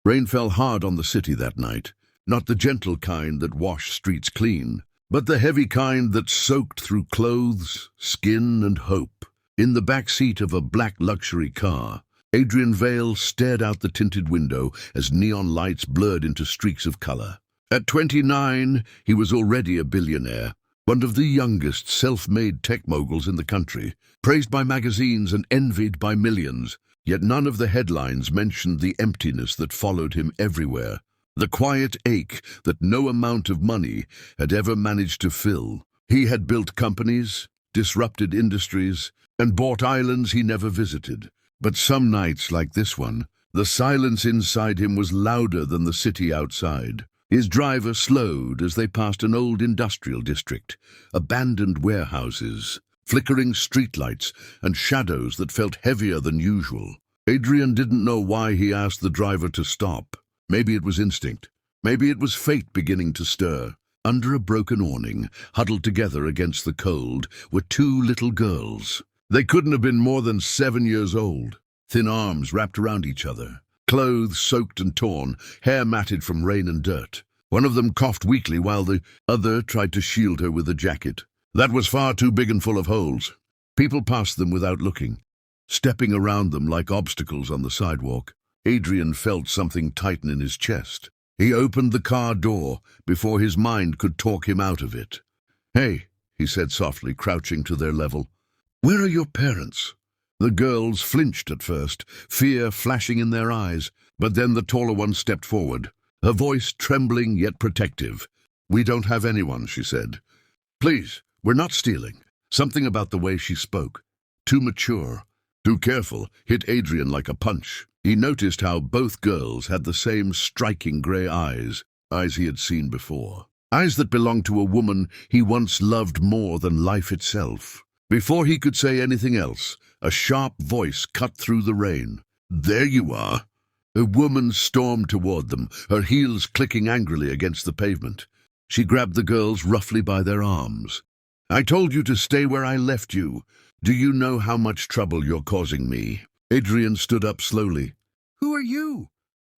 Rain fell hard on the city that night, not the gentle kind that washed streets clean, but the heavy kind that soaked through clothes, skin, and hope. In the back seat of a black luxury car, Adrian Vale stared out the tinted window as neon lights blurred into streaks of color. At 29, he was already a billionaire, one of the youngest self-made tech moguls in the country, praised by magazines and envied by millions. Yet none of the headlines mentioned the emptiness that followed him everywhere, the quiet ache that no amount of money had ever managed to fill. He had built companies, disrupted industries, and bought islands he never visited. But some nights, like this one, the silence inside him was louder than the city outside. His driver slowed as they passed an old industrial district, abandoned warehouses, flickering streetlights, and shadows that felt heavier than usual. Adrian didn't know why he asked the driver to stop. Maybe it was instinct. Maybe it was fate beginning to stir. Under a broken awning, huddled together against the cold, were two little girls. They couldn't have been more than 7 years old. Thin arms wrapped around each other, clothes soaked and torn, hair matted from rain and dirt. One of them coughed weakly while the other tried to shield her with a jacket. That was far too big and full of holes. People passed them without looking, stepping around them like obstacles on the sidewalk. Adrian felt something tighten in his chest. He opened the car door before his mind could talk him out of it. "Hey," he said softly, crouching to their level. "Where are your parents?" The girls flinched at first, fear flashing in their eyes, but then the taller one stepped forward, her voice trembling yet protective. "We don't have anyone," she said. "Please, we're not stealing." Something about the way she spoke, too mature, too careful, hit Adrian like a punch. He noticed how both girls had the same striking grey eyes he had seen before. Eyes that belonged to a woman he once loved more than life itself. Before he could say anything else, a sharp voice cut through the rain. "There you are." A woman stormed toward them, her heels clicking angrily against the pavement. She grabbed the girls roughly by their arms. "I told you to stay where I left you. Do you know how much trouble you're causing me?" Adrian stood up slowly. "Who are you?"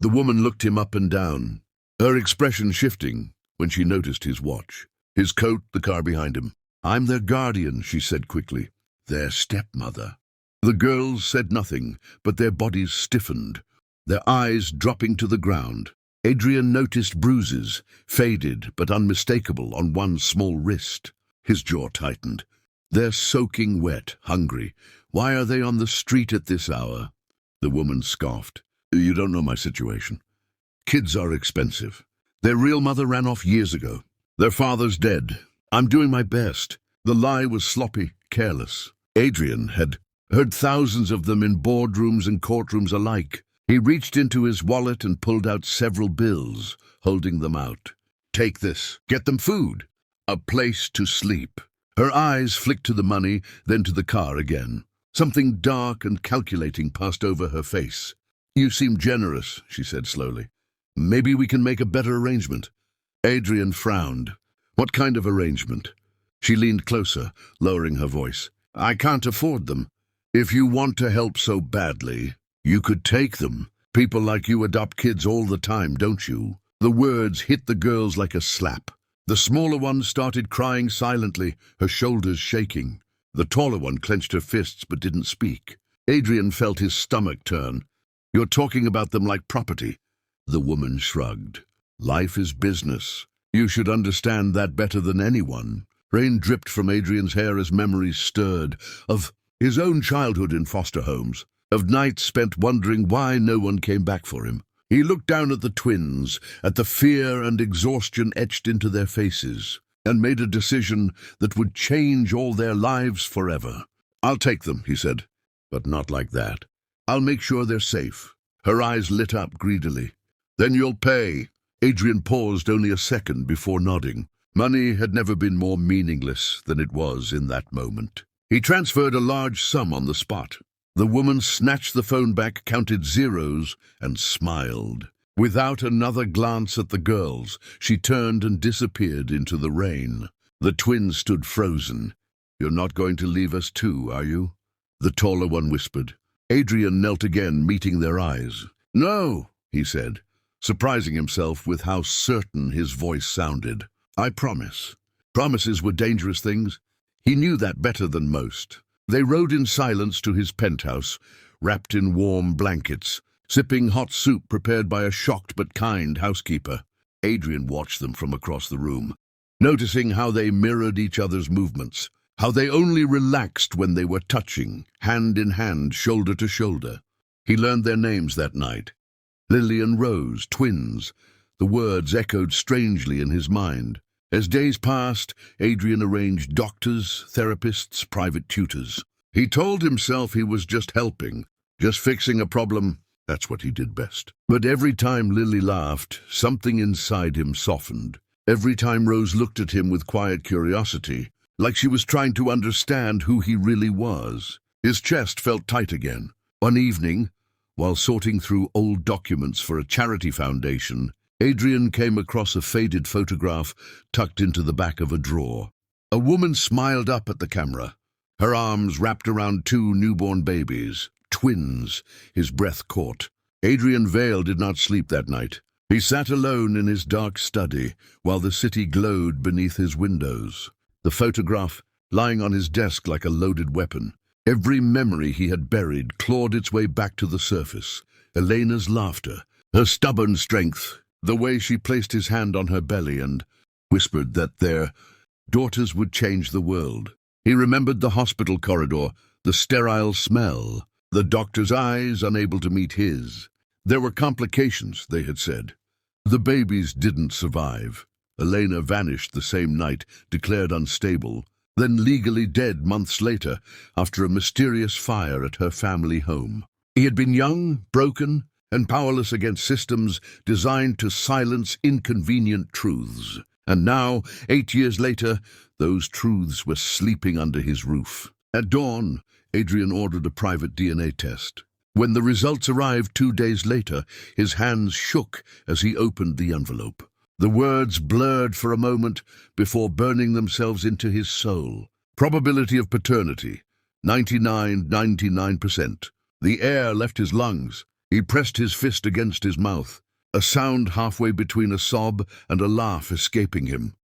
The woman looked him up and down, her expression shifting when she noticed his watch, his coat, the car behind him. "I'm their guardian," she said quickly. "Their stepmother." The girls said nothing, but their bodies stiffened, their eyes dropping to the ground. Adrian noticed bruises, faded but unmistakable, on one small wrist. His jaw tightened. "They're soaking wet, hungry. Why are they on the street at this hour?" The woman scoffed. "You don't know my situation. Kids are expensive. Their real mother ran off years ago. Their father's dead. I'm doing my best." The lie was sloppy, careless. Adrian had heard thousands of them in boardrooms and courtrooms alike. He reached into his wallet and pulled out several bills, holding them out. "Take this. Get them food. A place to sleep." Her eyes flicked to the money, then to the car again. Something dark and calculating passed over her face. "You seem generous," she said slowly. "Maybe we can make a better arrangement." Adrian frowned. "What kind of arrangement?" She leaned closer, lowering her voice. "I can't afford them. If you want to help so badly, you could take them. People like you adopt kids all the time, don't you?" The words hit the girls like a slap. The smaller one started crying silently, her shoulders shaking. The taller one clenched her fists but didn't speak. Adrian felt his stomach turn. "You're talking about them like property." The woman shrugged. "Life is business. You should understand that better than anyone." Rain dripped from Adrian's hair as memories stirred, of his own childhood in foster homes, of nights spent wondering why no one came back for him. He looked down at the twins, at the fear and exhaustion etched into their faces, and made a decision that would change all their lives forever. "I'll take them," he said, "but not like that. I'll make sure they're safe." Her eyes lit up greedily. "Then you'll pay." Adrian paused only a second before nodding. Money had never been more meaningless than it was in that moment. He transferred a large sum on the spot. The woman snatched the phone back, counted zeros, and smiled. Without another glance at the girls, she turned and disappeared into the rain. The twins stood frozen. "You're not going to leave us too, are you?" the taller one whispered. Adrian knelt again, meeting their eyes. "No," he said. surprising himself with how certain his voice sounded. "I promise." Promises were dangerous things. He knew that better than most. They rode in silence to his penthouse, wrapped in warm blankets, sipping hot soup prepared by a shocked but kind housekeeper. Adrian watched them from across the room, noticing how they mirrored each other's movements, how they only relaxed when they were touching, hand in hand, shoulder to shoulder. He learned their names that night. Lily and Rose, twins. The words echoed strangely in his mind. As days passed, Adrian arranged doctors, therapists, private tutors. He told himself he was just helping, just fixing a problem. That's what he did best. But every time Lily laughed, something inside him softened. Every time Rose looked at him with quiet curiosity, like she was trying to understand who he really was, his chest felt tight again. One evening, while sorting through old documents for a charity foundation, Adrian came across a faded photograph tucked into the back of a drawer. A woman smiled up at the camera, her arms wrapped around two newborn babies, twins, his breath caught. Adrian Vale did not sleep that night. He sat alone in his dark study while the city glowed beneath his windows. The photograph, lying on his desk like a loaded weapon. Every memory he had buried clawed its way back to the surface. Elena's laughter, her stubborn strength, the way she placed his hand on her belly and whispered that their daughters would change the world. He remembered the hospital corridor, the sterile smell, the doctor's eyes unable to meet his. There were complications, they had said. The babies didn't survive. Elena vanished the same night, declared unstable, then legally dead months later after a mysterious fire at her family home. He had been young, broken, and powerless against systems designed to silence inconvenient truths. And now, 8 years later, those truths were sleeping under his roof. At dawn, Adrian ordered a private DNA test. When the results arrived 2 days later, his hands shook as he opened the envelope. The words blurred for a moment before burning themselves into his soul. Probability of paternity, 99%. The air left his lungs. He pressed his fist against his mouth, a sound halfway between a sob and a laugh escaping him.